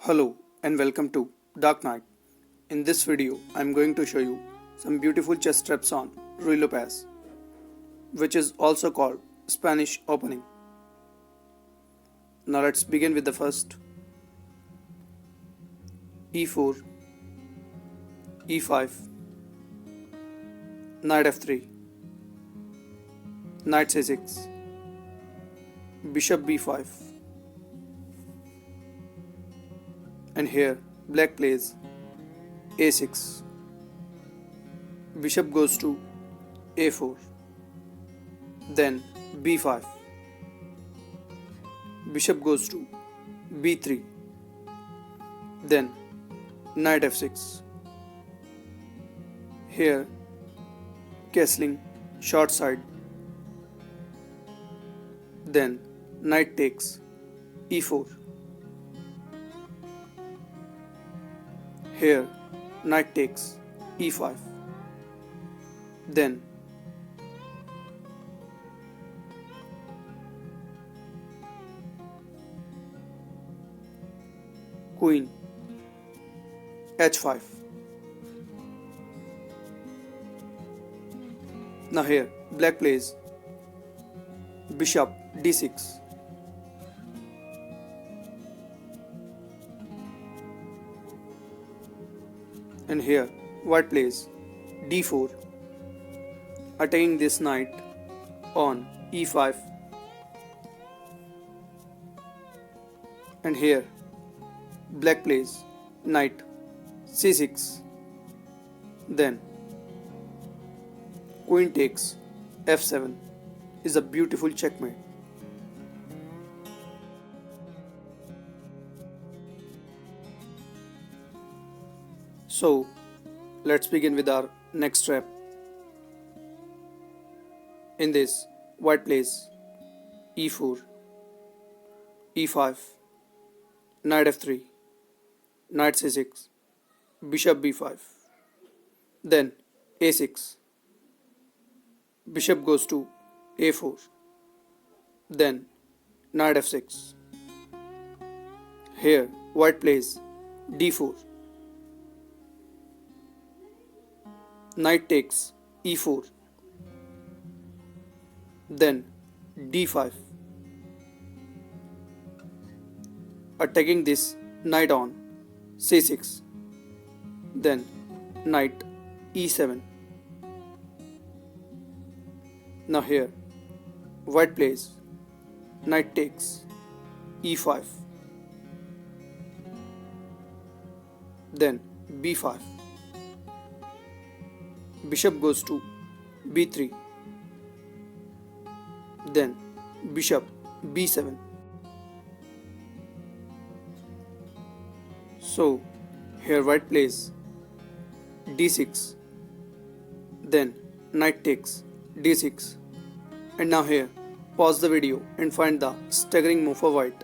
Hello and welcome to Dark Knight. In this video, I am going to show you some beautiful chess traps on Ruy Lopez, which is also called Spanish opening. Now let's begin with the first. E4, E5, Knight F3, Knight C6, Bishop B5. And here black plays A6, bishop goes to A4, then B5, bishop goes to B3, then knight F6. Here castling short side, then knight takes E4. Here knight takes E5, then queen H5. Now here black plays bishop D6, and here white plays D4, attacking this knight on E5, and here black plays knight C6, then queen takes F7 is a beautiful checkmate. So let's begin with our next trap. In this, white plays E4, E5, knight F3, knight C6, bishop B5, then A6, bishop goes to A4, then knight F6. Here white plays D4, knight takes E4, then D5, attacking this knight on C6, then knight E7. Now here white plays knight takes E5, then B5, bishop goes to B3, then bishop B7. So here white plays D6, then knight takes D6, and now here pause the video and find the staggering move for white.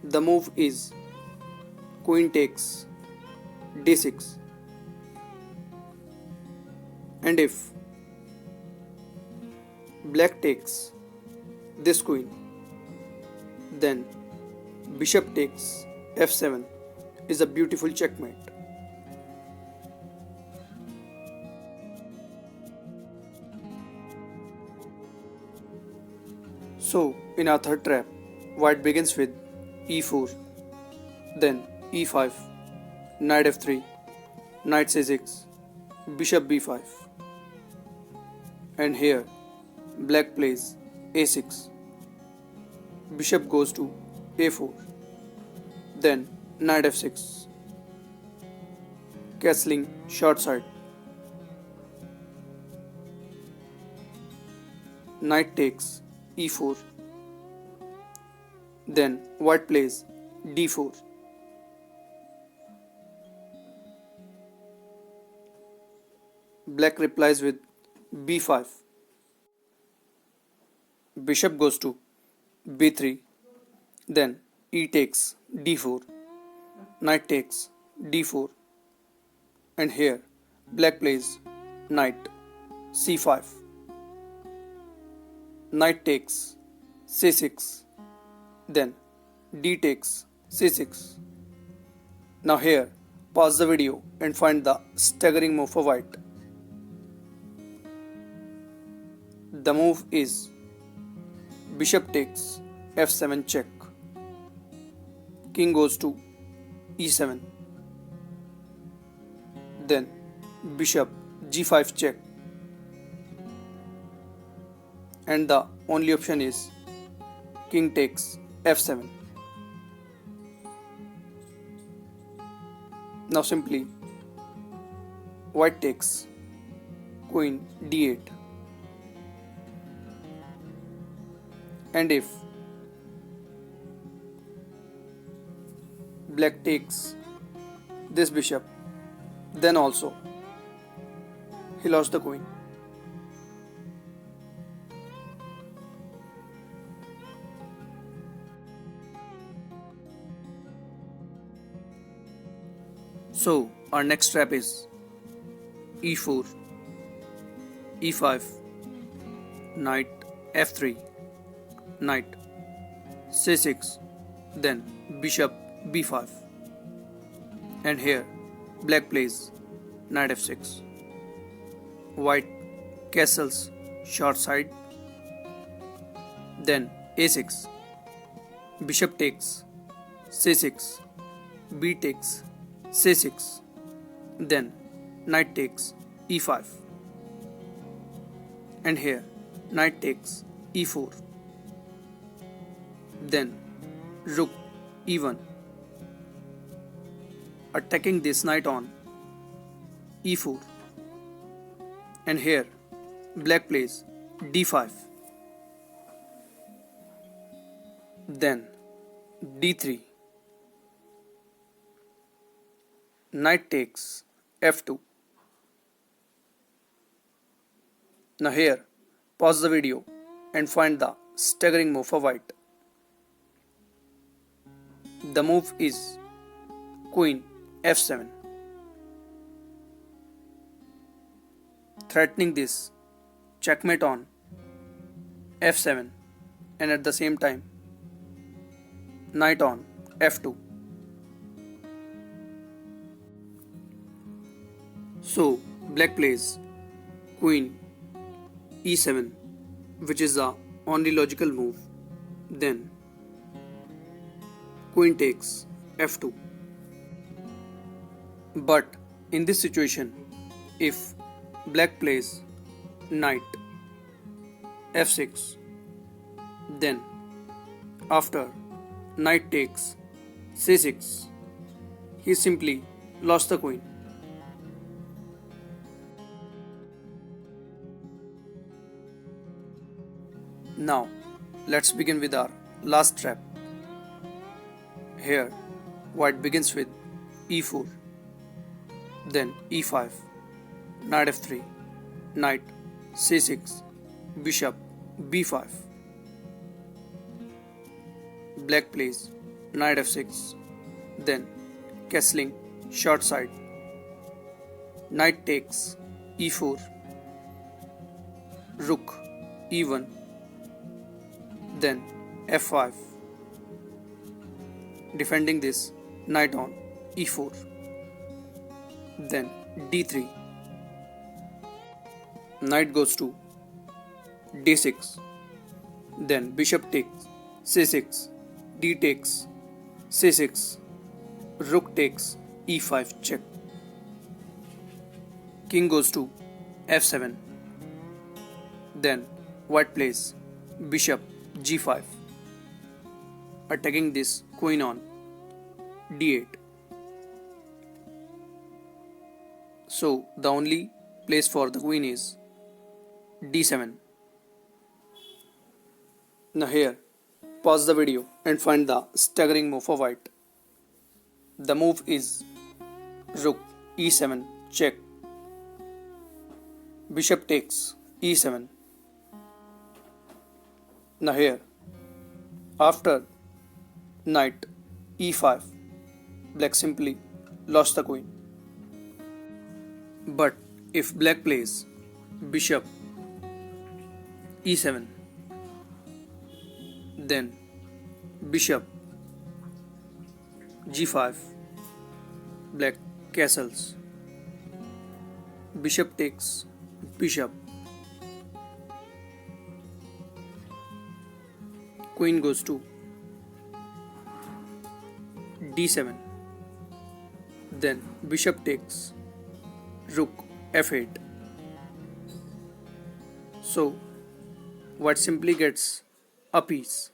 The move is queen takes D6, and if black takes this queen, then bishop takes F7 is a beautiful checkmate. So in our third trap, white begins with E4, then E5, knight F3, knight C6, bishop B5, and here black plays A6, bishop goes to A4, then knight F6, castling short side, knight takes E4, then white plays D4, black replies with B5, bishop goes to B3, then E takes D4, knight takes D4, and here black plays knight C5, knight takes C6, then d takes c6. Now here, pause the video and find the staggering move for white. The move is bishop takes f7 check. King goes to e7. Then bishop g5 check. And the only option is king takes f7. Now simply white takes queen d8. And if black takes this bishop, then also he lost the queen. So our next step is e4, e5, knight f3, knight c6, then bishop b5. And here black plays knight f6. White castles short side. Then a6. Bishop takes c6. B takes c6. Then knight takes e5. And here knight takes e4. Then rook e1. Attacking this knight on e4. And here black plays d5. Then d3. Knight takes f2. Now here, pause the video and find the staggering move for white. The move is queen f7. Threatening this checkmate on f7, and at the same time knight on f2. So black plays queen e7, which is the only logical move. Then queen takes f2. But in this situation, if black plays knight f6, then after knight takes c6, he simply lost the queen. Now let's begin with our last trap. Here white begins with e4, then e5, knight f3, knight c6, bishop b5. Black plays knight f6, then castling short side. Knight takes e4, rook e1, then f5, defending this knight on e4. Then d3. Knight goes to d6. Then bishop takes c6. D takes c6. Rook takes e5 check. King goes to f7. Then white plays bishop g5, attacking this queen on d8. So the only place for the queen is d7. Now here, pause the video and find the staggering move for white. The move is rook e7 check. Bishop takes e7. Now here, after knight e5, black simply lost the queen. But if black plays bishop e7, then bishop g5, black castles. Bishop takes bishop. Queen goes to d7. Then bishop takes rook f8. So white simply gets a piece.